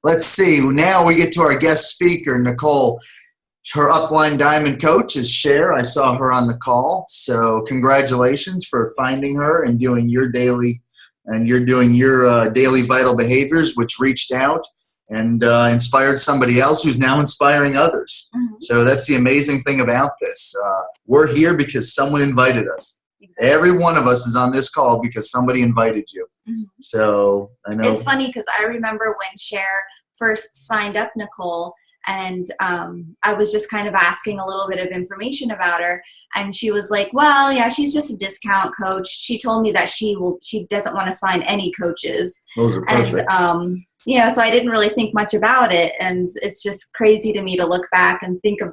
let's see. Now we get to our guest speaker, Nichol. Her upline diamond coach is Cher. I saw her on the call. So congratulations for finding her and doing your daily daily vital behaviors, which reached out and inspired somebody else who's now inspiring others. Mm-hmm. So that's the amazing thing about this. We're here because someone invited us. Exactly. Every one of us is on this call because somebody invited you. Mm-hmm. So I know. It's funny because I remember when Cher first signed up Nichol, and I was just kind of asking a little bit of information about her, and she was like, well, yeah, she's just a discount coach. She told me that she doesn't want to sign any coaches. Those are perfect. And, so I didn't really think much about it, and it's just crazy to me to look back and think of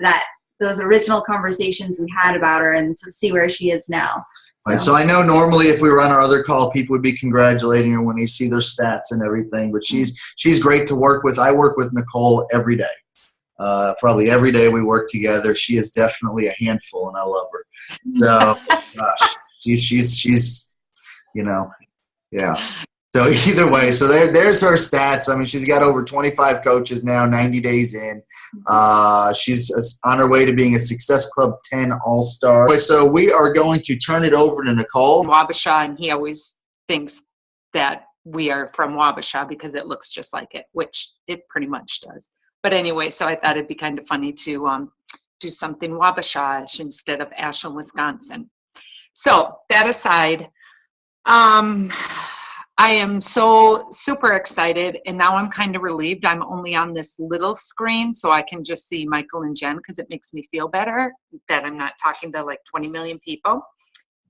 those original conversations we had about her and to see where she is now. Right, so I know normally if we were on our other call, people would be congratulating her when they see their stats and everything, but she's great to work with. I work with Nichol every day. Probably every day we work together. She is definitely a handful, and I love her. So, gosh, she's, yeah. So either way, so there's her stats. I mean, she's got over 25 coaches now, 90 days in. She's on her way to being a Success Club 10 All-Star. So we are going to turn it over to Nichol. Wabasha, and he always thinks that we are from Wabasha because it looks just like it, which it pretty much does. But anyway, so I thought it'd be kind of funny to do something Wabasha-ish instead of Ashland, Wisconsin. So that aside, I am so super excited, and now I'm kind of relieved. I'm only on this little screen, so I can just see Michael and Jen because it makes me feel better that I'm not talking to like 20 million people.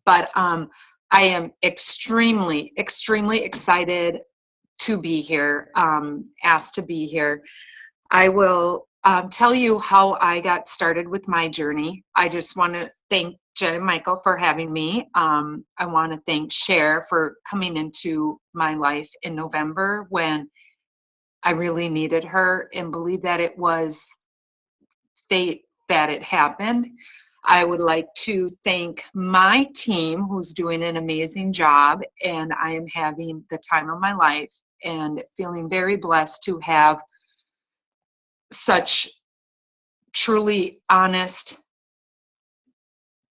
But I am extremely, extremely excited to be here, asked to be here. I will tell you how I got started with my journey. I just want to thank Jen and Michael for having me. I want to thank Cher for coming into my life in November when I really needed her and believe that it was fate that it happened. I would like to thank my team who's doing an amazing job, and I am having the time of my life and feeling very blessed to have such truly honest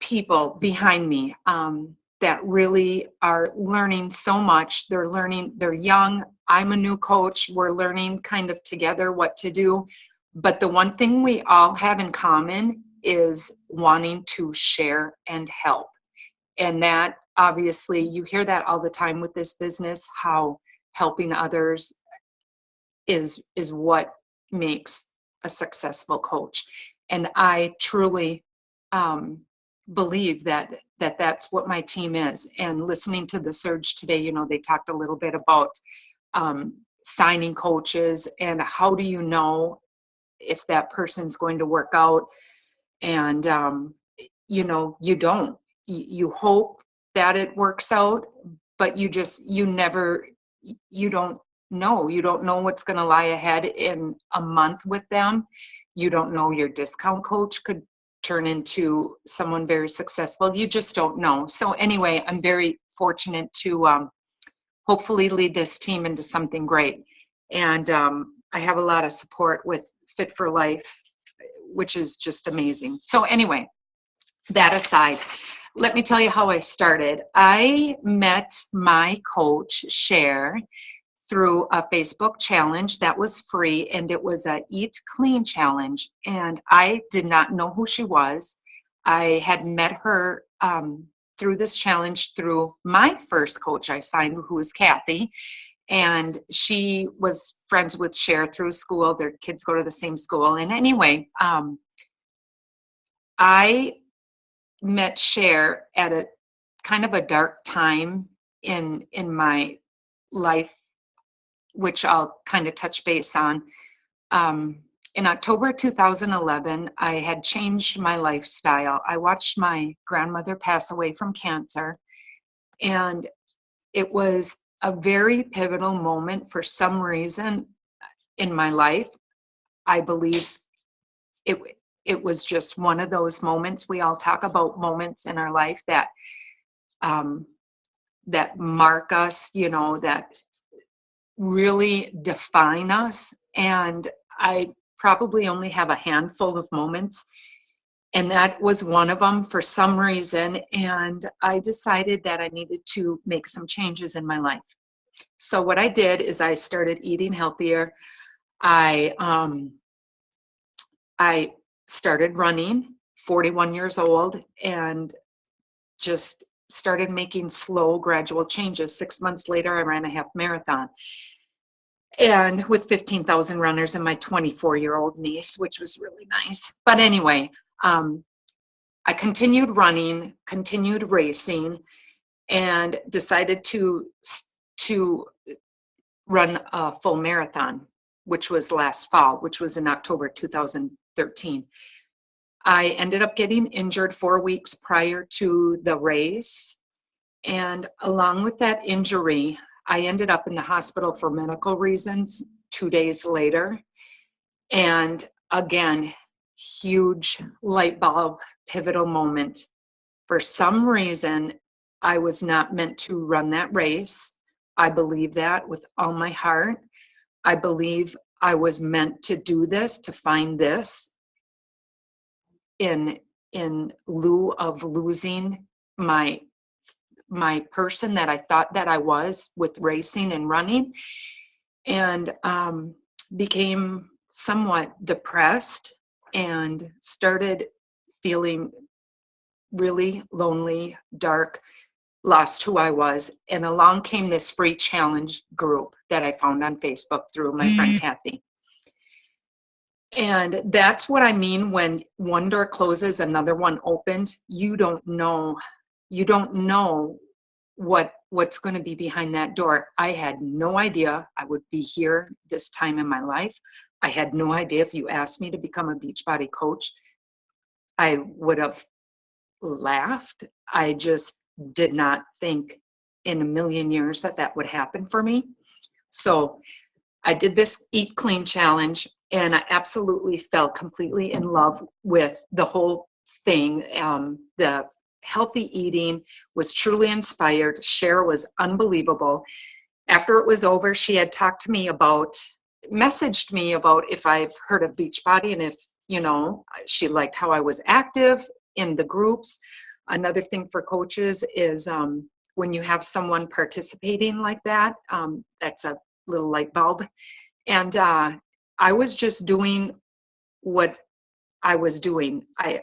people behind me that really are learning so much. They're young. I'm a new coach. We're learning kind of together what to do. But the one thing we all have in common is wanting to share and help. And that obviously you hear that all the time with this business, how helping others is what makes a successful coach. And I truly believe that that's what my team is. And listening to the Surge today, they talked a little bit about signing coaches and how do you know if that person's going to work out. And you don't. You hope that it works out, but you don't know. You don't know what's going to lie ahead in a month with them. You don't know your discount coach could turn into someone very successful. You just don't know. So anyway, I'm very fortunate to hopefully lead this team into something great. And I have a lot of support with Fit for Life, which is just amazing. So anyway, that aside, let me tell you how I started. I met my coach, Cher, through a Facebook challenge that was free, and it was a Eat Clean challenge. And I did not know who she was. I had met her through this challenge through my first coach I signed, who was Kathy. And she was friends with Cher through school. Their kids go to the same school. And anyway, I met Cher at a kind of a dark time in my life, which I'll kind of touch base on. In October 2011, I had changed my lifestyle. I watched my grandmother pass away from cancer, and it was a very pivotal moment for some reason in my life. I believe it was just one of those moments. We all talk about moments in our life that mark us, that really define us. And I probably only have a handful of moments, and that was one of them for some reason. And I decided that I needed to make some changes in my life. So what I did is I started eating healthier. I started running, 41 years old, and just started making slow, gradual changes. 6 months later, I ran a half marathon, and with 15,000 runners and my 24-year-old niece, which was really nice. But anyway, I continued running, continued racing, and decided to run a full marathon, which was last fall, which was in October 2013. I ended up getting injured 4 weeks prior to the race. And along with that injury, I ended up in the hospital for medical reasons 2 days later. And again, huge light bulb, pivotal moment. For some reason, I was not meant to run that race. I believe that with all my heart. I believe I was meant to do this, to find this, in lieu of losing my person that I thought that I was with racing and running, and became somewhat depressed and started feeling really lonely, dark, lost who I was. And along came this free challenge group that I found on Facebook through my friend Kathy. And that's what I mean when one door closes, another one opens. You don't know what's going to be behind that door. I had no idea I would be here this time in my life. I had no idea if you asked me to become a Beachbody coach, I would have laughed. I just did not think in a million years that would happen for me. So I did this Eat Clean challenge, and I absolutely fell completely in love with the whole thing. The healthy eating was truly inspired. Cher was unbelievable. After it was over, she had messaged me about if I've heard of Beachbody, and if, she liked how I was active in the groups. Another thing for coaches is when you have someone participating like that, that's a little light bulb. And I was just doing what I was doing. I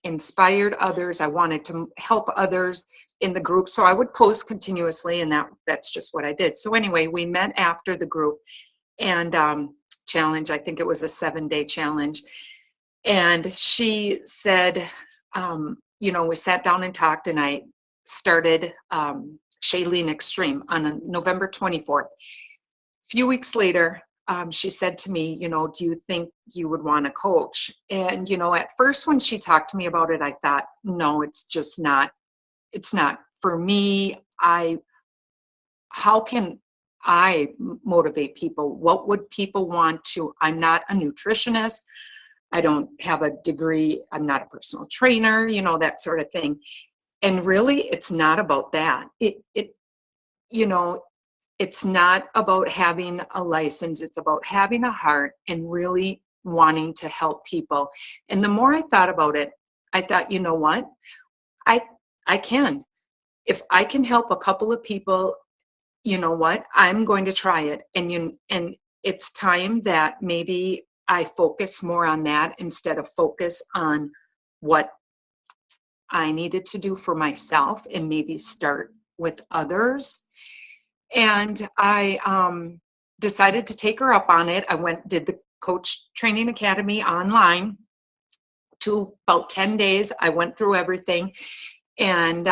inspired others. I wanted to help others in the group. So I would post continuously, and that's just what I did. So anyway, we met after the group and challenge. I think it was a 7-day challenge. And she said, we sat down and talked, and I started Shailene Extreme on November 24th. A few weeks later, she said to me, do you think you would want to coach? And, at first when she talked to me about it, I thought, no, it's not for me. How can I motivate people? What would people want to? I'm not a nutritionist. I don't have a degree. I'm not a personal trainer, that sort of thing. And really, it's not about that. It's not about having a license. It's about having a heart and really wanting to help people. And the more I thought about it, I thought, you know what? I can. If I can help a couple of people, you know what? I'm going to try it. And it's time that maybe I focus more on that instead of focus on what I needed to do for myself, and maybe start with others. And I decided to take her up on it. I did the Coach Training Academy online to about 10 days. I went through everything, and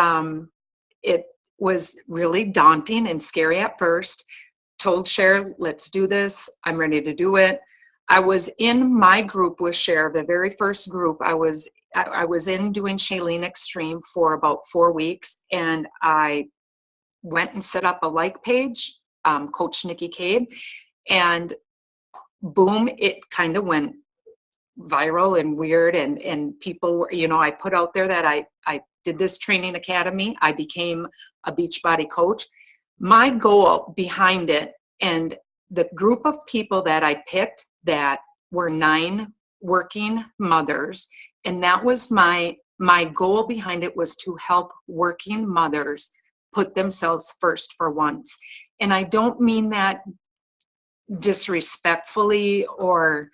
it was really daunting and scary at first. Told Cher, let's do this. I'm ready to do it. I was in my group with Cher, the very first group. I was in doing Shailene Extreme for about 4 weeks, and I went and set up a like page, Coach Nikki Cabe, and boom, it kind of went viral and weird, and people, I put out there that I did this training academy. I became a Beachbody coach. My goal behind it, and the group of people that I picked that were 9 working mothers, and that was my goal behind it, was to help working mothers put themselves first for once. And I don't mean that disrespectfully, or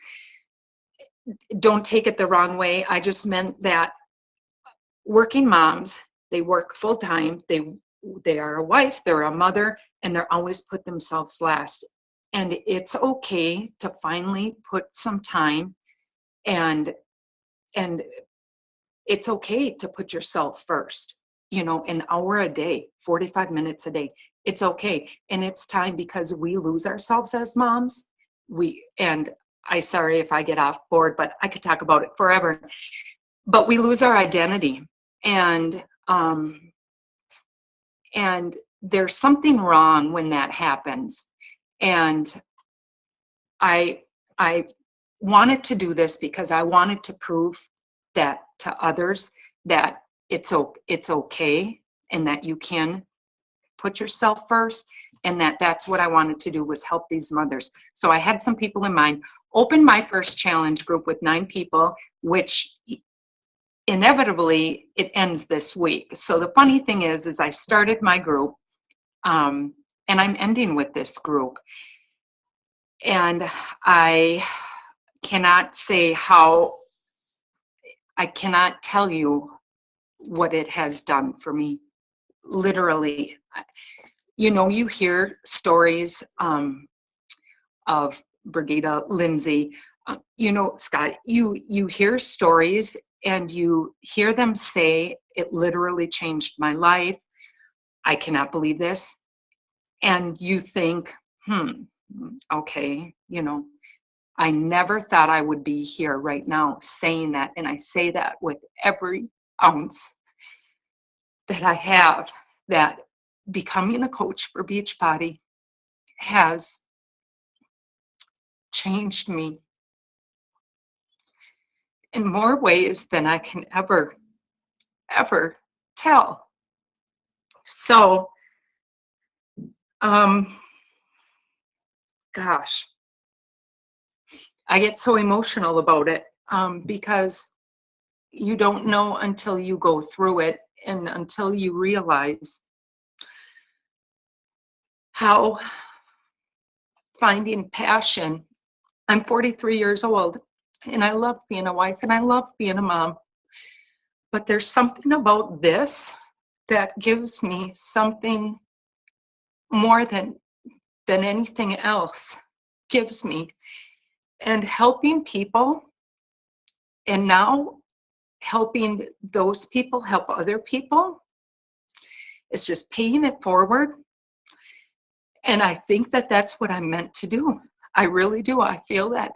don't take it the wrong way. I just meant that working moms, they work full time, they are a wife, they're a mother, and they're always put themselves last. And it's okay to finally put some time, and it's okay to put yourself first, an hour a day, 45 minutes a day. It's okay. And it's time, because we lose ourselves as moms. Sorry if I get off board, but I could talk about it forever. But we lose our identity, and there's something wrong when that happens. And I wanted to do this because I wanted to prove that to others, that it's okay, and that you can put yourself first, and that's what I wanted to do, was help these mothers. So I had some people in mind. Opened my first challenge group with 9 people, which inevitably it ends this week. So the funny thing is I started my group, and I'm ending with this group. And I cannot tell you what it has done for me. Literally, you hear stories of Brigida Lindsay, Scott, you hear stories and you hear them say, it literally changed my life. I cannot believe this. And you think, okay, I never thought I would be here right now saying that. And I say that with every ounce that I have, that becoming a coach for Beachbody has changed me in more ways than I can ever tell. So, gosh, I get so emotional about it, because you don't know until you go through it, and until you realize how finding passion. I'm 43 years old, and I love being a wife, and I love being a mom. But there's something about this that gives me something more than anything else gives me. And helping people, and now helping those people help other people, is just paying it forward. And I think that that's what I'm meant to do. I really do. I feel that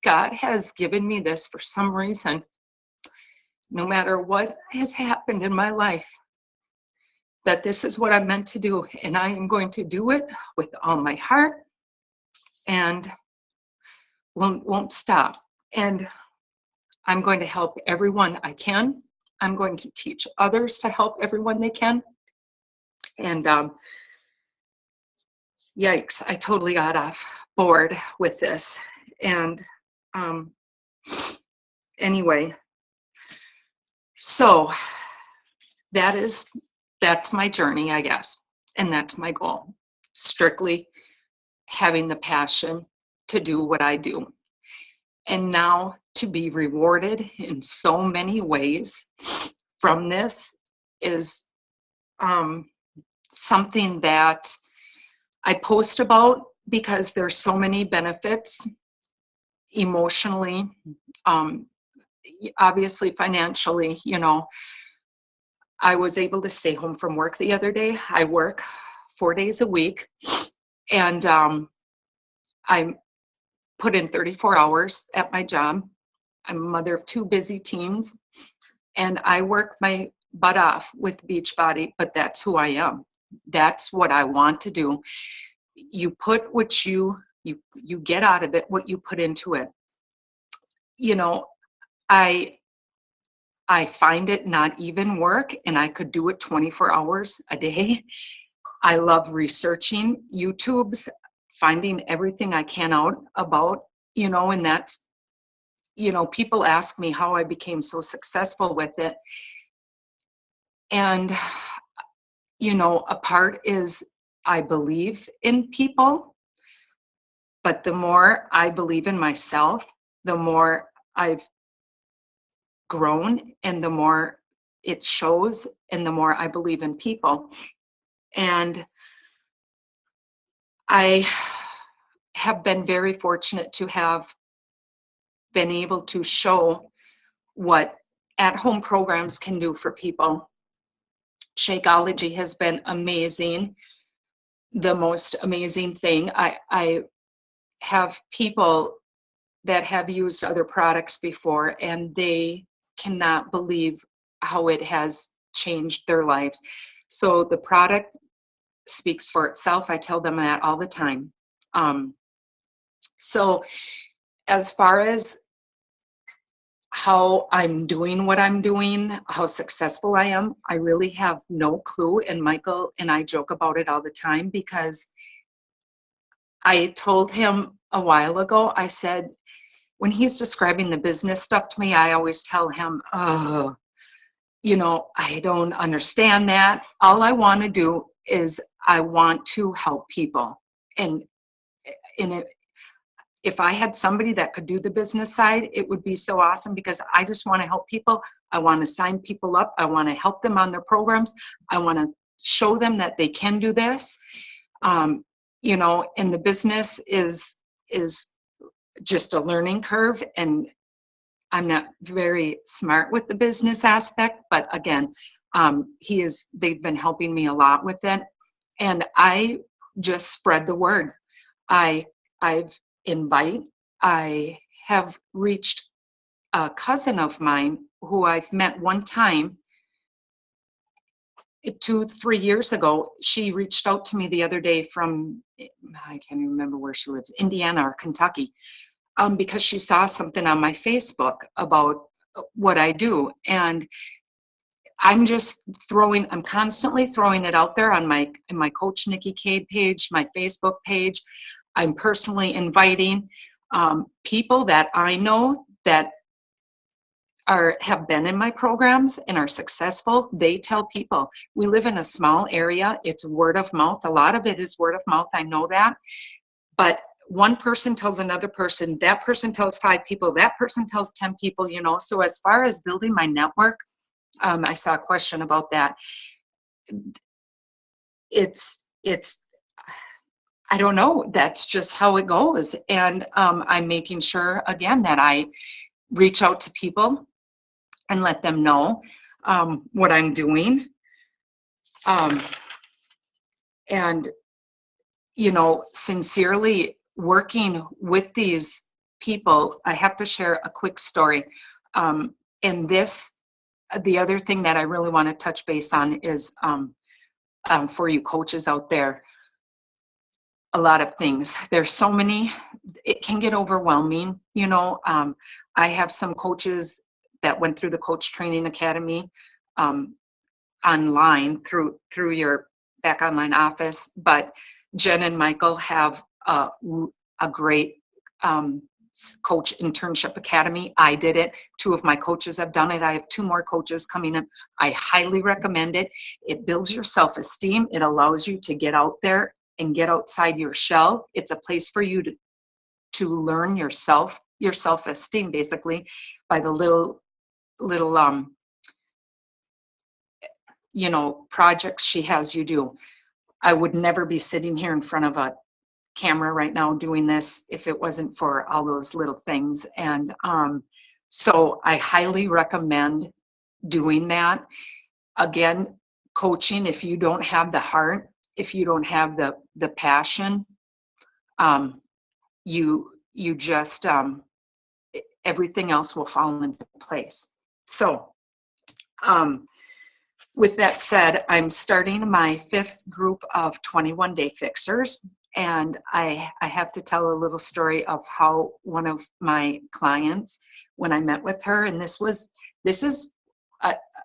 God has given me this for some reason. No matter what has happened in my life, that this is what I'm meant to do. And I am going to do it with all my heart, and won't stop. And I'm going to help everyone I can. I'm going to teach others to help everyone they can. And yikes, I totally got off board with this. And anyway, so that's my journey, I guess. And that's my goal. Strictly having the passion to do what I do. And now to be rewarded in so many ways from this is something that I post about, because there's so many benefits emotionally, obviously financially. I was able to stay home from work the other day. I work 4 days a week, and I put in 34 hours at my job. I'm a mother of 2 busy teens, and I work my butt off with Beachbody, but that's who I am. That's what I want to do. You put what you get out of it, what you put into it. I find it not even work, and I could do it 24 hours a day. I love researching YouTube's finding everything I can out about, and that's, people ask me how I became so successful with it. And, a part is I believe in people, but the more I believe in myself, the more I've grown and the more it shows and the more I believe in people. And I have been very fortunate to have been able to show what at-home programs can do for people. Shakeology has been amazing, the most amazing thing. I have people that have used other products before, and they cannot believe how it has changed their lives. So the product speaks for itself. I tell them that all the time. So as far as how I'm doing what I'm doing, how successful I am, I really have no clue. And Michael and I joke about it all the time, because I told him a while ago, I said, when he's describing the business stuff to me, I always tell him, oh, I don't understand that. All I want to do is I want to help people. And if I had somebody that could do the business side, it would be so awesome, because I just want to help people. I want to sign people up. I want to help them on their programs. I want to show them that they can do this. And the business is just a learning curve, and I'm not very smart with the business aspect, but again, they've been helping me a lot with it. And I just spread the word. I have reached a cousin of mine who I've met one time 2-3 years ago. She reached out to me the other day from, I can't even remember where she lives, Indiana or Kentucky, because she saw something on my Facebook about what I do. And I'm constantly throwing it out there in my Coach Nikki Cabe page, my Facebook page. I'm personally inviting people that I know that have been in my programs and are successful. They tell people. We live in a small area. It's word of mouth. A lot of it is word of mouth. I know that. But one person tells another person, that person tells 5 people, that person tells 10 people, So as far as building my network, I saw a question about that. It's I don't know. That's just how it goes. And I'm making sure, again, that I reach out to people and let them know what I'm doing. And, sincerely working with these people. I have to share a quick story. The other thing that I really want to touch base on is for you coaches out there, a lot of things. There's so many, it can get overwhelming. I have some coaches that went through the Coach Training Academy online through your back online office, but Jen and Michael have a great coach internship academy. I did it. 2 of my coaches have done it. I have 2 more coaches coming in. I highly recommend it. It builds your self-esteem. It allows you to get out there and get outside your shell. It's a place for you to learn your self-esteem, basically, by the little projects she has you do. I would never be sitting here in front of a camera right now doing this if it wasn't for all those little things. And so I highly recommend doing that. Again, coaching, if you don't have the heart, if you don't have the passion, you just everything else will fall into place. So with that said, I'm starting my 5th group of 21-day fixers. And I have to tell a little story of how one of my clients, when I met with her, and this is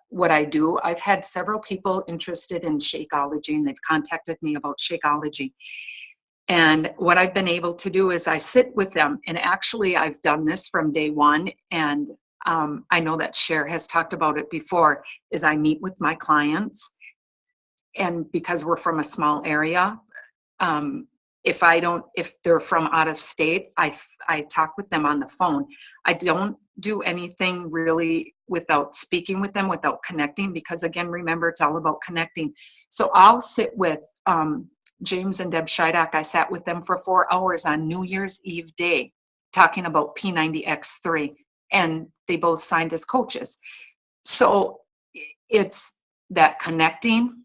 what I do. I've had several people interested in Shakeology, and they've contacted me about Shakeology. And what I've been able to do is I sit with them, and actually I've done this from day one, and I know that Cher has talked about it before, is I meet with my clients, and because we're from a small area, if they're from out of state, I talk with them on the phone. I don't do anything really without speaking with them, without connecting, because again, remember, it's all about connecting. So I'll sit with James and Deb Scheidak. I sat with them for 4 hours on New Year's Eve day, talking about P90X3, and they both signed as coaches. So it's that connecting,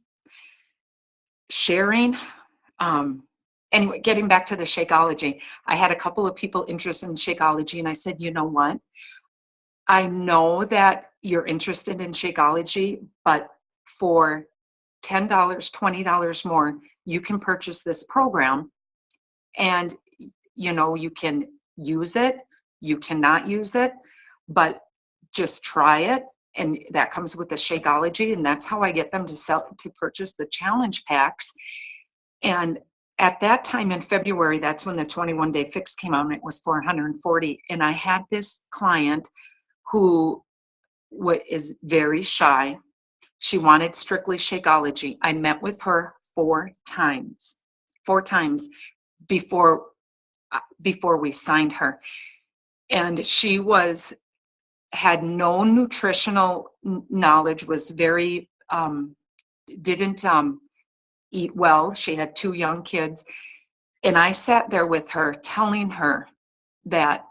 sharing. Anyway, getting back to the Shakeology, I had a couple of people interested in Shakeology, and I said, you know what? I know that you're interested in Shakeology, but for $10, $20 more, you can purchase this program, and you can use it, you cannot use it, but just try it. And that comes with the Shakeology, and that's how I get them to purchase the challenge packs. And at that time in February, that's when the 21-day fix came out, and it was $440. And I had this client who is very shy. She wanted strictly Shakeology. I met with her 4 times before we signed her. And she had no nutritional knowledge, was very, didn't eat well. She had 2 young kids. And I sat there with her telling her that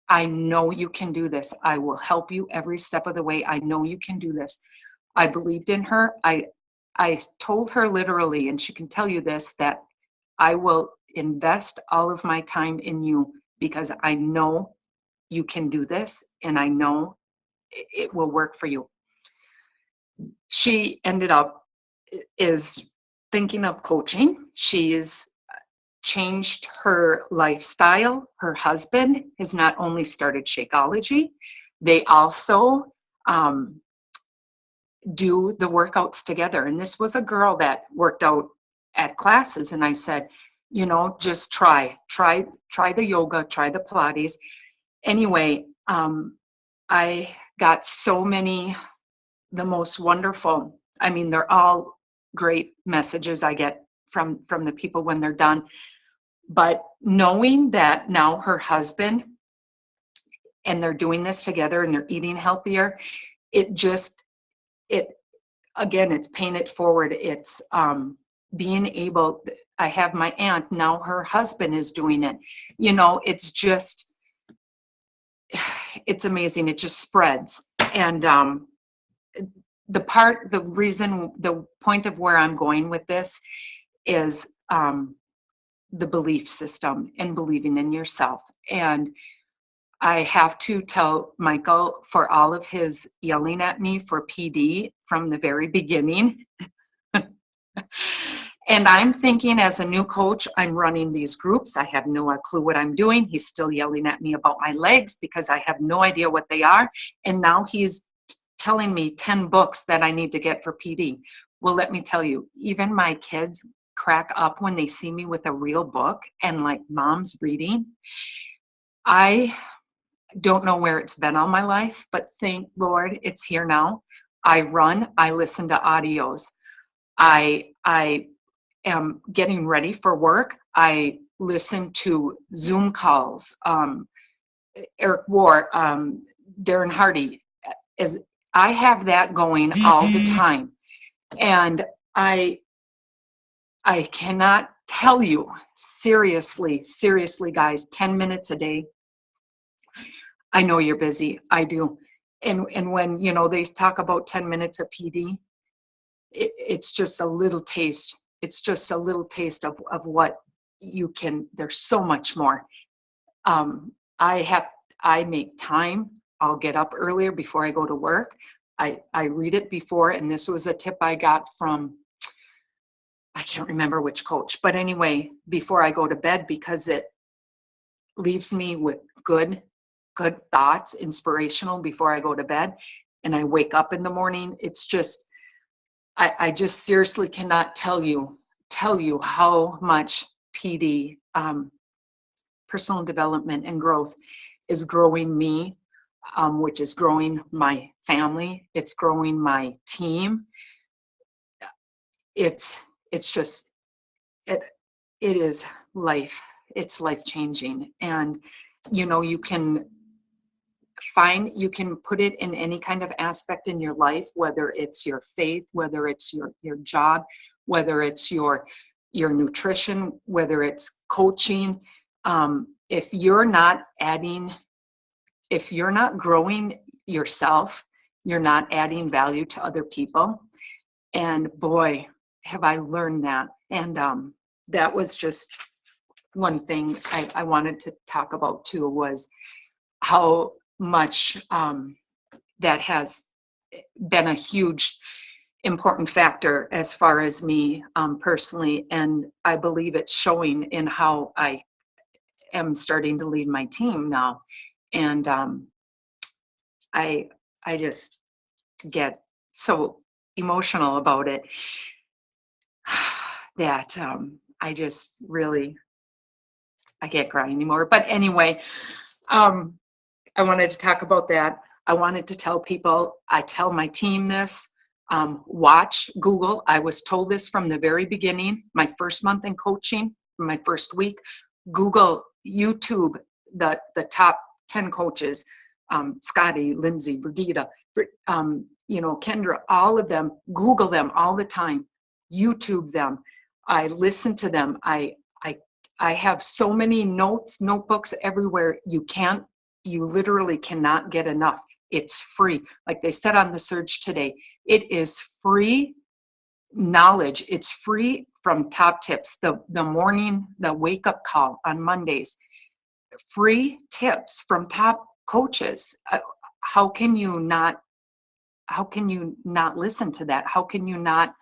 I know you can do this. I will help you every step of the way. I know you can do this. I believed in her. I told her literally, and she can tell you this, that I will invest all of my time in you because I know you can do this, and I know it will work for you. She ended up is thinking of coaching. She's changed her lifestyle. Her husband has not only started Shakeology, they also do the workouts together. And this was a girl that worked out at classes. And I said, just try the yoga, try the Pilates. Anyway, I got so many, the most wonderful, they're all great messages I get from the people when they're done. But knowing that now her husband and they're doing this together and they're eating healthier, again, it's paying it forward. It's being able, I have my aunt, now her husband is doing it. It's just, it's amazing. It just spreads. And the point of where I'm going with this is the belief system and believing in yourself. And I have to tell Michael, for all of his yelling at me for PD from the very beginning, and I'm thinking, as a new coach, I'm running these groups. I have no clue what I'm doing. He's still yelling at me about my legs because I have no idea what they are. And now he's telling me 10 books that I need to get for PD. Well, let me tell you, even my kids crack up when they see me with a real book and like mom's reading. I don't know where it's been all my life, but thank Lord it's here now. I run, I listen to audios. I am getting ready for work. I listen to Zoom calls. Eric War, Darren Hardy, I have that going all the time. And I cannot tell you, seriously, guys, 10 minutes a day. I know you're busy. I do. And when, they talk about 10 minutes of PD, it's just a little taste. It's just a little taste of what you can, there's so much more. I make time. I'll get up earlier before I go to work. I read it before, and this was a tip I got from, I can't remember which coach, but anyway, before I go to bed, because it leaves me with good thoughts, inspirational before I go to bed, and I wake up in the morning. It's just, I just seriously cannot tell you how much PD, personal development and growth, is growing me, which is growing my family. It's growing my team. It's just, it is life. It's life changing. And, you can put it in any kind of aspect in your life, whether it's your faith, whether it's your job, whether it's your nutrition, whether it's coaching. If you're not growing yourself, you're not adding value to other people. And boy, have I learned that. And that was just one thing I wanted to talk about too, was how much that has been a huge important factor as far as me personally. And I believe it's showing in how I am starting to lead my team now. And I just get so emotional about it that I just really, I can't cry anymore. But anyway, I wanted to talk about that. I wanted to tell people, I tell my team this, watch, Google. I was told this from the very beginning, my first month in coaching, my first week. Google, YouTube, the top 10 coaches, Scotty, Lindsay, Brigitte, Kendra, all of them. Google them all the time. YouTube them. I listen to them. I have so many notebooks everywhere. You literally cannot get enough. It's free. Like they said on the Surge today, it is free knowledge. It's free from Top Tips, the wake up call on Mondays, free tips from top coaches. How can you not listen to that? How can you not,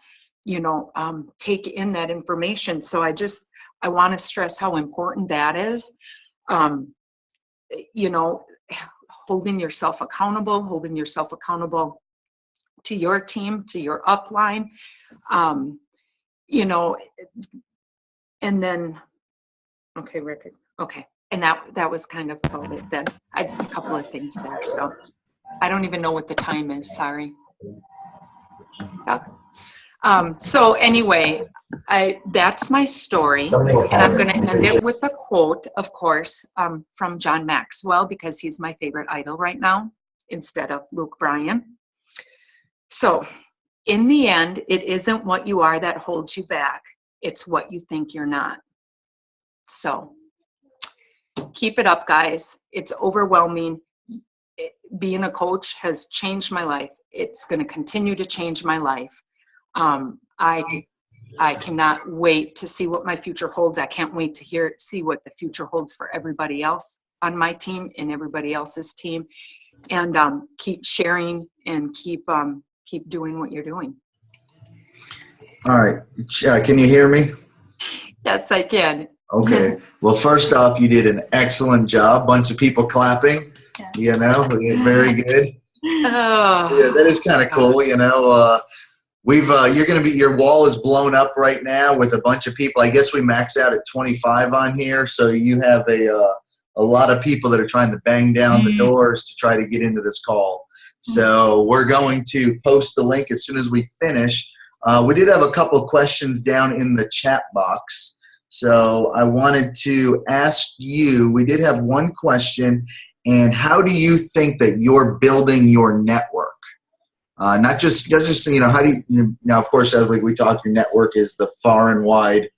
take in that information? So I want to stress how important that is. Holding yourself accountable to your team, to your upline, and then, okay, Rick, okay. And that was kind of about it then. I did a couple of things there, so I don't even know what the time is, sorry. So anyway, that's my story, and I'm going to end it with a quote, of course, from John Maxwell, because he's my favorite idol right now, instead of Luke Bryan. So, in the end, it isn't what you are that holds you back. It's what you think you're not. So, keep it up, guys. It's overwhelming. Being a coach has changed my life. It's going to continue to change my life. I cannot wait to see what my future holds. I can't wait to see what the future holds for everybody else on my team and everybody else's team. And keep sharing and keep doing what you're doing. All right. Can you hear me? Yes, I can. Okay. Well, first off, you did an excellent job. Bunch of people clapping. Very good. Yeah, that is kind of cool. Your wall is blown up right now with a bunch of people. I guess we max out at 25 on here, so you have a lot of people that are trying to bang down the doors to try to get into this call. So we're going to post the link as soon as we finish. We did have a couple of questions down in the chat box, so I wanted to ask you. We did have one question, and how do you think that you're building your network? Not just how do you, now, of course, as like we talked, your network is the far and wide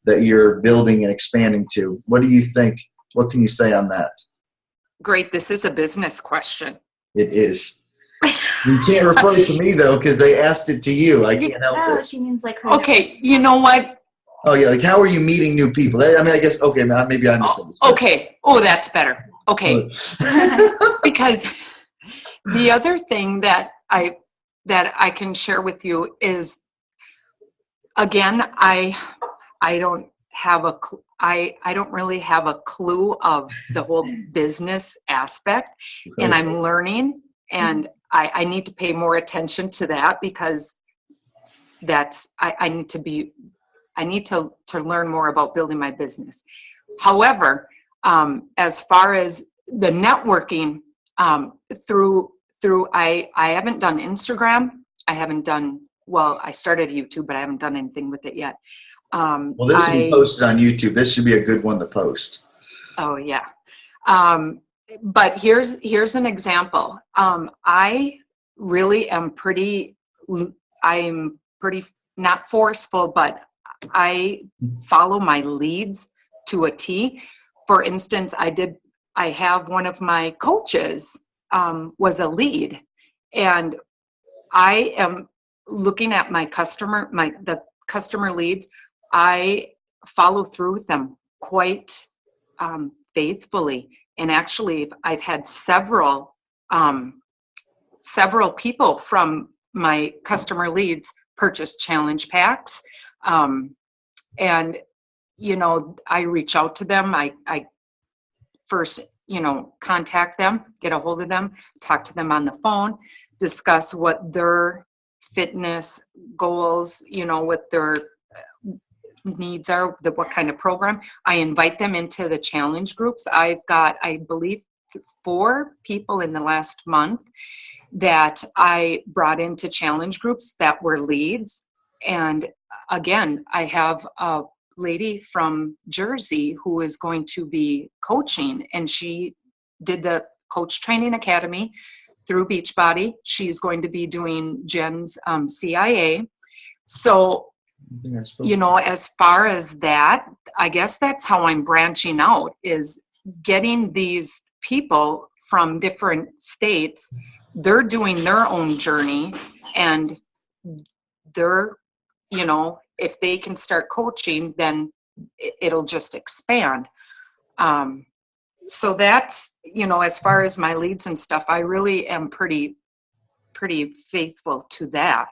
that you're building and expanding to. What do you think? What can you say on that? Great. This is a business question. It is. You can't refer to me, though, because they asked it to you. I can't help it. She means like her. Okay. You know what? Oh, yeah. Like, how are you meeting new people? I mean, I guess, okay, maybe I understand. Okay. Oh, that's better. Okay. Because the other thing that I can share with you is, again, I don't really have a clue of the whole business aspect, and I'm learning, and I need to pay more attention to that, because I I need to learn more about building my business. However, as far as the networking, I haven't done Instagram. I haven't done, well, I started YouTube, but I haven't done anything with it yet. Well, this will be posted on YouTube. This should be a good one to post. Oh yeah. But here's an example. I really am I'm pretty not forceful, but I follow my leads to a T. For instance, I have one of my coaches was a lead, and I am looking at my the customer leads. I follow through with them quite faithfully. And actually, I've had several people from my customer leads purchase challenge packs. And, you know, I reach out to them. I first, you know, contact them, get a hold of them, talk to them on the phone, discuss what their fitness goals, you know, what their needs are, what kind of program. I invite them into the challenge groups. I've got, I believe, 4 people in the last month that I brought into challenge groups that were leads. And again, I have a lady from Jersey who is going to be coaching, and she did the Coach Training Academy through Beachbody. She's going to be doing Jen's CIA. So, you know, as far as that, I guess that's how I'm branching out, is getting these people from different states. They're doing their own journey, and they're, you know, if they can start coaching, then it'll just expand. So that's, you know, as far as my leads and stuff, I really am pretty faithful to that.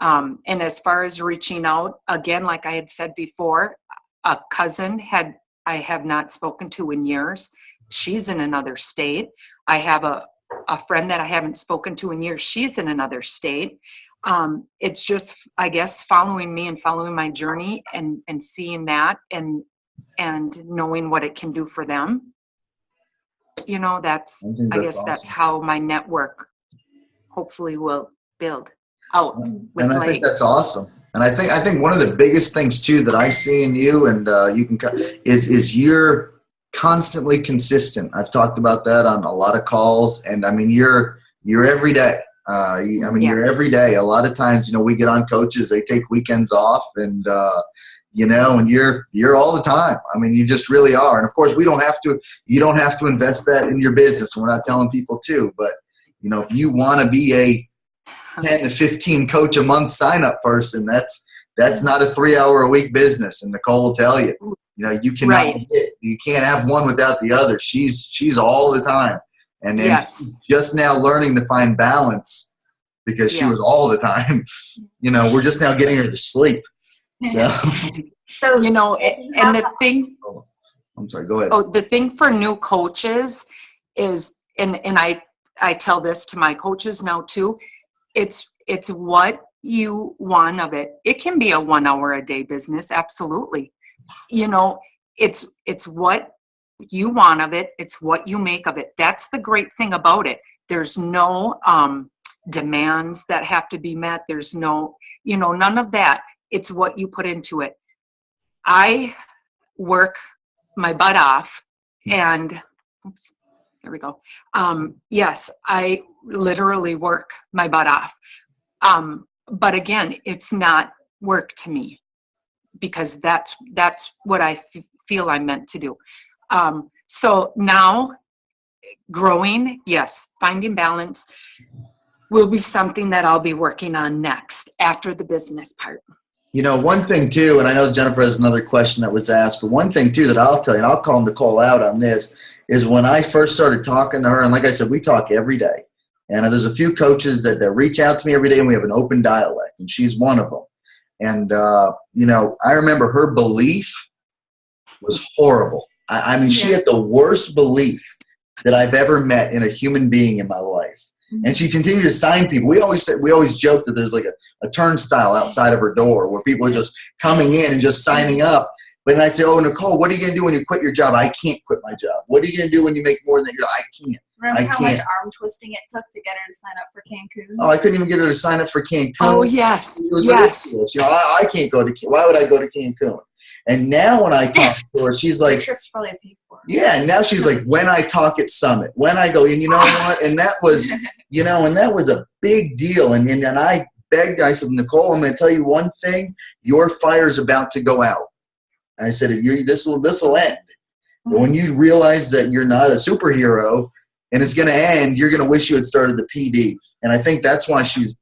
And as far as reaching out, again, like I had said before, a cousin I have not spoken to in years. She's in another state. I have a friend that I haven't spoken to in years. She's in another state. It's just, I guess, following me and following my journey and seeing that and knowing what it can do for them. You know, that's awesome. That's how my network hopefully will build out. And I think that's awesome. And I think one of the biggest things too that I see in you, and you can is you're constantly consistent. I've talked about that on a lot of calls, and I mean you're every day. You're every day. A lot of times, you know, we get on coaches, they take weekends off, and you know, and you're all the time. I mean, you just really are. And of course, you don't have to invest that in your business. We're not telling people to, but you know, if you want to be a 10 to 15 coach a month sign up person, that's not a 3-hour a week business. And Nichol will tell you, you know, you cannot you can't have one without the other. She's all the time. And then she's just now learning to find balance, because she was all the time. You know, we're just now getting her to sleep. So you know, and the thing, I'm sorry, go ahead. Oh, the thing for new coaches is, and I tell this to my coaches now too, it's what you want of it. It can be a 1 hour a day business. Absolutely. You know, it's what you want of it. It's what you make of it. That's the great thing about it. There's no demands that have to be met. There's no, you know, none of that. It's what you put into it. I work my butt off, and oops, there we go. Yes, I literally work my butt off. But again, it's not work to me, because that's what I feel I'm meant to do. So now growing, yes, finding balance will be something that I'll be working on next after the business part. You know, one thing too, and I know Jennifer has another question that was asked, but one thing too that I'll tell you, and I'll call Nichol out on this, is when I first started talking to her, and like I said, we talk every day. And there's a few coaches that reach out to me every day, and we have an open dialect, and she's one of them. And, you know, I remember her belief was horrible. I mean, she had the worst belief that I've ever met in a human being in my life. And she continued to sign people. We always joke that there's like a turnstile outside of her door where people are just coming in and just signing up. But then I'd say, oh, Nichol, what are you going to do when you quit your job? I can't quit my job. What are you going to do when you make more than I can't. Remember how much arm twisting it took to get her to sign up for Cancun? Oh, I couldn't even get her to sign up for Cancun. Oh, yes. It was ridiculous. I can't go to Cancun. Why would I go to Cancun? And now when I talk to her, she's like, the trip's probably paid for. Yeah, and now she's like, when I talk at Summit, when I go, and you know what? And that was, and that was a big deal. And I begged, I said, Nichol, I'm going to tell you one thing. Your fire's about to go out. I said, this will end. But when you realize that you're not a superhero and it's going to end, you're going to wish you had started the PD. And I think that's why she's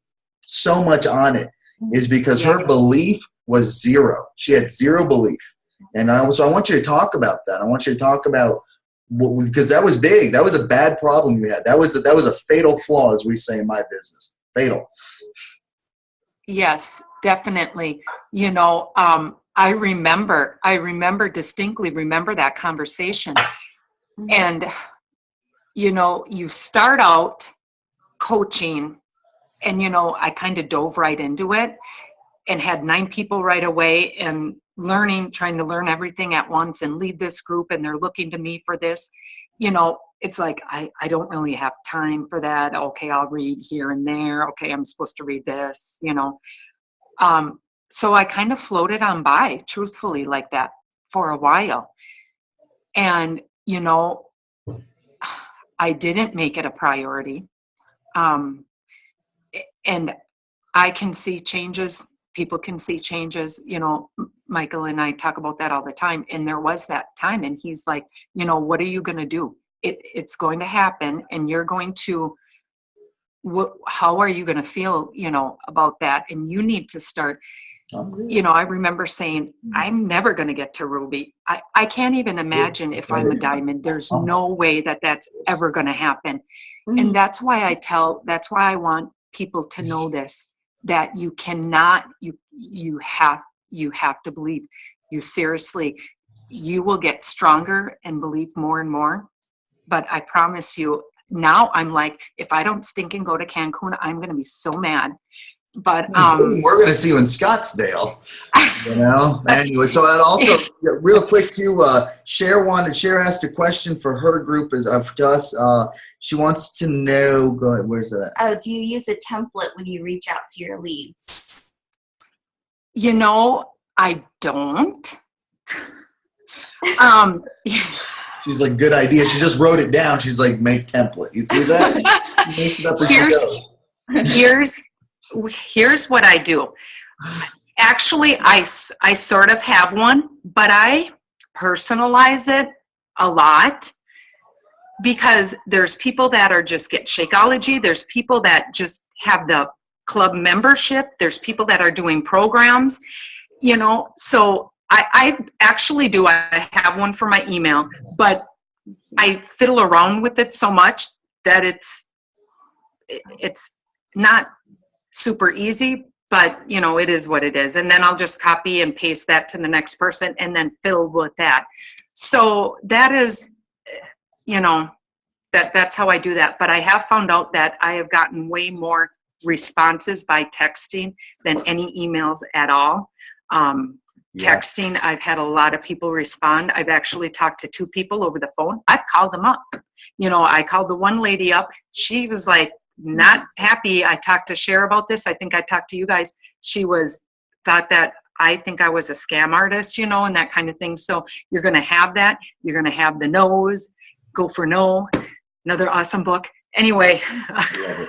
so much on it, is because her belief was zero. She had zero belief. And so I want you to talk about that. I want you to talk about, because that was big. That was a bad problem you had. That was a fatal flaw, as we say in my business. Fatal. Yes, definitely. I distinctly remember that conversation. And, you start out coaching and, I kind of dove right into it and had 9 people right away and trying to learn everything at once and lead this group. And they're looking to me for this, it's like, I don't really have time for that. Okay, I'll read here and there. Okay, I'm supposed to read this, So I kind of floated on by, truthfully, like that for a while. And, I didn't make it a priority. And I can see changes. People can see changes. Michael and I talk about that all the time. And there was that time. And he's like, what are you going to do? It's going to happen. And you're going to, how are you going to feel, about that? And you need to start. I remember saying, I'm never going to get to Ruby. I can't even imagine if I'm a diamond. There's no way that that's ever going to happen. And that's why I want people to know this, that you cannot, you have to believe. You seriously, you will get stronger and believe more and more. But I promise you, now I'm like, if I don't stink and go to Cancun, I'm going to be so mad. But we're going to see you in Scottsdale, Anyway, so I'd also real quick too. Cher asked a question for her group to us. She wants to know. Go ahead. Where's that? Oh, do you use a template when you reach out to your leads? I don't. She's like, good idea. She just wrote it down. She's like, make template. You see that? She makes it up as she goes. Here's what I do. Actually, I sort of have one, but I personalize it a lot because there's people that are just get Shakeology. There's people that just have the club membership. There's people that are doing programs, so I actually do. I have one for my email, but I fiddle around with it so much that it's not super easy, but it is what it is. And then I'll just copy and paste that to the next person and then fill with that. So that is, that's how I do that. But I have found out that I have gotten way more responses by texting than any emails at all. Texting, I've had a lot of people respond. I've actually talked to 2 people over the phone. I've called them up. I called the one lady up. She was like, not happy. I talked to Cher about this. I think I talked to you guys. She thought that I think I was a scam artist, and that kind of thing. So you're going to have that. You're going to have the no's. Go for no. Another awesome book. Anyway, I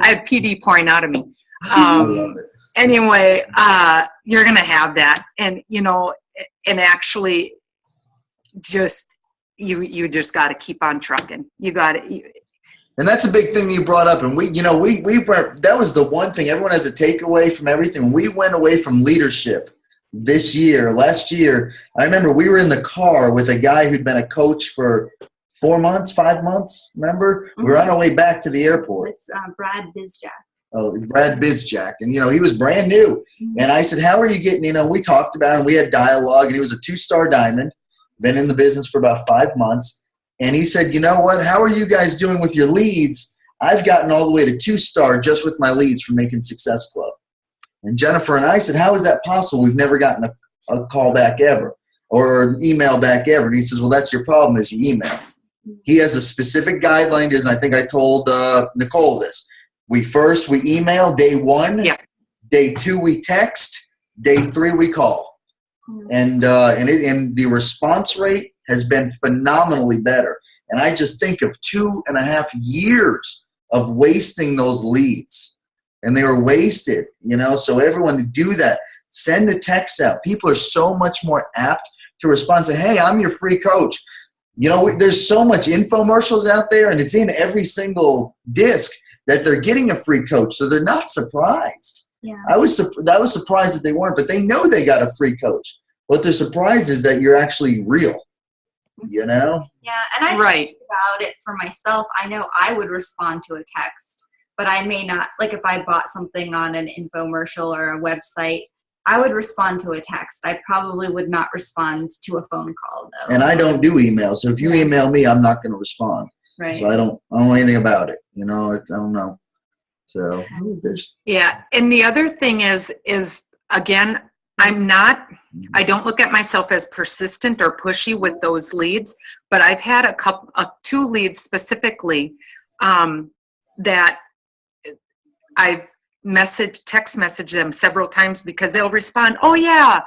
have PD pouring out of me. Anyway, you're going to have that. And, and actually just, you just got to keep on trucking. You got to. And that's a big thing you brought up. And that was the one thing. Everyone has a takeaway from everything. We went away from leadership last year. I remember we were in the car with a guy who'd been a coach for 5 months. Remember? We were on our way back to the airport. It's Brad Bizjack. Oh, Brad Bizjack. And, he was brand new. And I said, how are you getting, we talked about it and we had dialogue, and he was a 2-star diamond, been in the business for about 5 months. And he said, you know what? How are you guys doing with your leads? I've gotten all the way to 2-star just with my leads from making Success Club. And Jennifer and I said, how is that possible? We've never gotten a call back ever or an email back ever. And he says, well, that's your problem is you email. He has a specific guideline. And I think I told Nichol this. We email day 1. Yeah. Day 2, we text. Day 3, we call. And the response rate has been phenomenally better. And I just think of 2.5 years of wasting those leads. And they were wasted, so everyone to do that, send the text out. People are so much more apt to respond, say, hey, I'm your free coach. There's so much infomercials out there, and it's in every single disc that they're getting a free coach. So they're not surprised. Yeah. I was surprised that they weren't, but they know they got a free coach. What they're surprised is that you're actually real, Yeah, and I think about it for myself. I know I would respond to a text, but I may not, like if I bought something on an infomercial or a website, I would respond to a text. I probably would not respond to a phone call, though. And I don't do email. So if you email me, I'm not going to respond. Right. So I don't know anything about it. I don't know. So there's. Yeah. And the other thing is again, I don't look at myself as persistent or pushy with those leads, but I've had 2 leads specifically that I've text messaged them several times because they'll respond, oh yeah,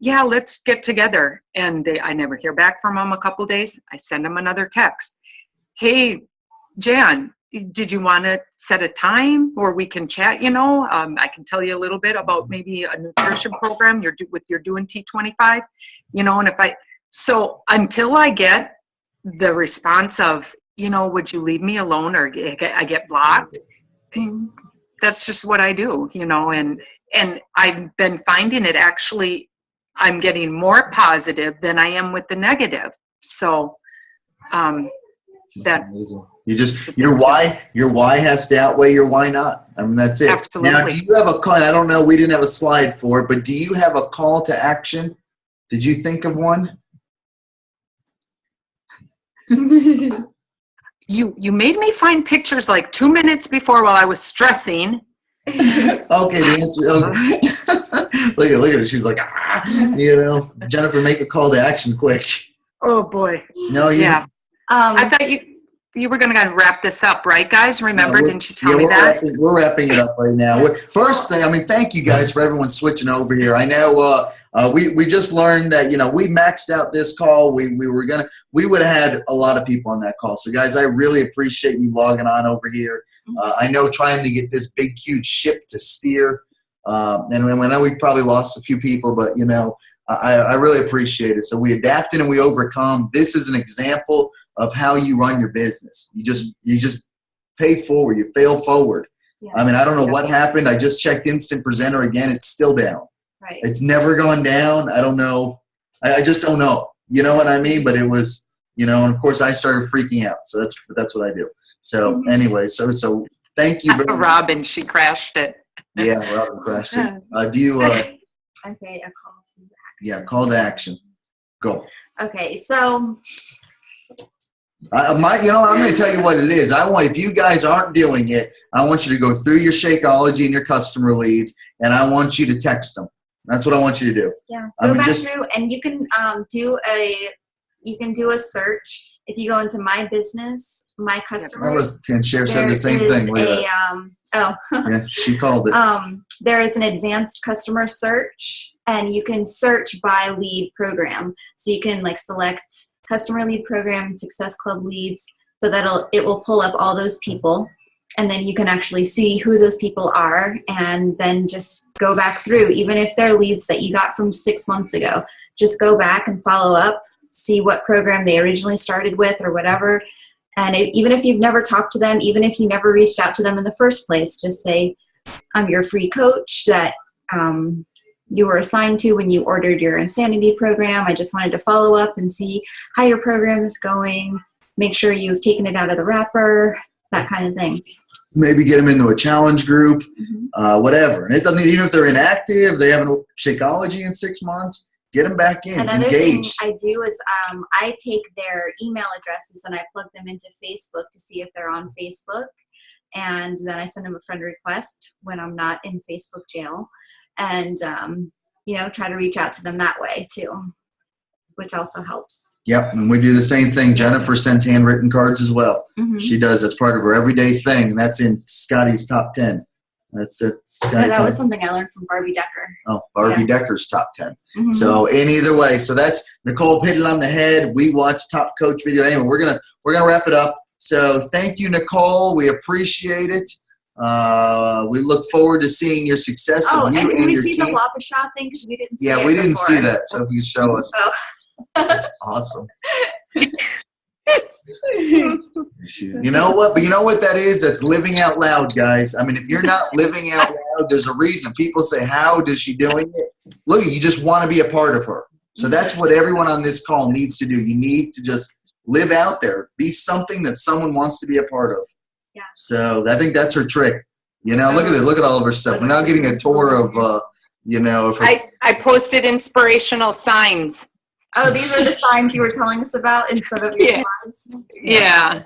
let's get together. And I never hear back from them a couple days. I send them another text. Hey, Jan, did you want to set a time where we can chat? I can tell you a little bit about maybe a nutrition program you're doing T25, and so until I get the response of, would you leave me alone or I get blocked? That's just what I do, and I've been finding it actually, I'm getting more positive than I am with the negative. So, that's amazing. Your why has to outweigh your why not. I mean, that's it. Absolutely. Now, do you have a call? I don't know. We didn't have a slide for it, but do you have a call to action? Did you think of one? You made me find pictures like 2 minutes before while I was stressing. Okay, the answer. Look at her. She's like, Jennifer, make a call to action quick. Oh boy. No, yeah. I thought you were going to wrap this up, right, guys? Remember, didn't you tell me that? We're wrapping it up right now. First thing, thank you guys for everyone switching over here. I know we just learned that, we maxed out this call. We would have had a lot of people on that call. So, guys, I really appreciate you logging on over here. I know trying to get this big, huge ship to steer. And I know we probably lost a few people, but, I really appreciate it. So we adapted and we overcome. This is an example of how you run your business. You just pay forward. You fail forward. Yeah. I don't know what happened. I just checked Instant Presenter again. It's still down. Right. It's never gone down. I don't know. I just don't know. You know what I mean? But it was, and of course I started freaking out. So that's what I do. So anyway, so thank you very much. Robin, she crashed it. Yeah, Robin crashed it. Do you? Okay, a call to action. Yeah, call to action. Go. Okay, so. I'm going to tell you what it is. If you guys aren't doing it, I want you to go through your Shakeology and your customer leads, and I want you to text them. That's what I want you to do. Yeah, go back through, and you can do a search. If you go into my business, my customers, can share the same thing. Yeah, she called it. There is an advanced customer search, and you can search by lead program. So you can select customer lead program and Success Club leads, so it will pull up all those people, and then you can actually see who those people are, and then just go back through. Even if they're leads that you got from 6 months ago, just go back and follow up, see what program they originally started with or whatever. And even if you've never talked to them, even if you never reached out to them in the first place, just say, I'm your free coach that you were assigned to when you ordered your Insanity program. I just wanted to follow up and see how your program is going. Make sure you've taken it out of the wrapper, that kind of thing. Maybe get them into a challenge group, whatever. And it doesn't, even if they're inactive, they haven't Shakeology in 6 months, Get them back in. Another Engaged. thing I do is I take their email addresses and I plug them into Facebook to see if they're on Facebook. And then I send them a friend request when I'm not in Facebook jail. And, you know, try to reach out to them that way too, which also helps. Yep, and we do the same thing. Jennifer sends handwritten cards as well. Mm-hmm. She does. That's part of her everyday thing, and that's in Scotty's top 10. That's it. That was something I learned from Barbie Decker. Oh, Barbie Decker's top 10. Mm-hmm. So in either way, so that's Nicole hit it on the head. We watched Top Coach video. Anyway, we're gonna wrap it up. So thank you, Nicole. We appreciate it. We look forward to seeing your success. Oh, of you and can we your see team. the Wappa shot thing? Because we didn't see it. Yeah, we didn't before. see that. So if you show us, Oh. that's awesome. You know what? But you know what that is? That's living out loud, guys. I mean, if you're not living out loud, there's a reason. People say, how does she doing it? Look, you just want to be a part of her. So that's what everyone on this call needs to do. You need to just live out there. Be something that someone wants to be a part of. Yeah. So I think that's her trick. You know, look at it. Look at all of her stuff. We're now getting a tour of, you know. Of her. I posted inspirational signs. Oh, these are the signs you were telling us about instead of your slides. Yeah.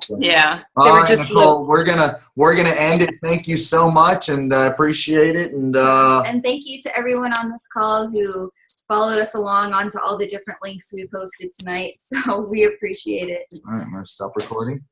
All right, Nicole, we're gonna end it. Thank you so much, and I appreciate it. And thank you to everyone on this call who followed us along onto all the different links we posted tonight. So we appreciate it. all right, I'm gonna stop recording.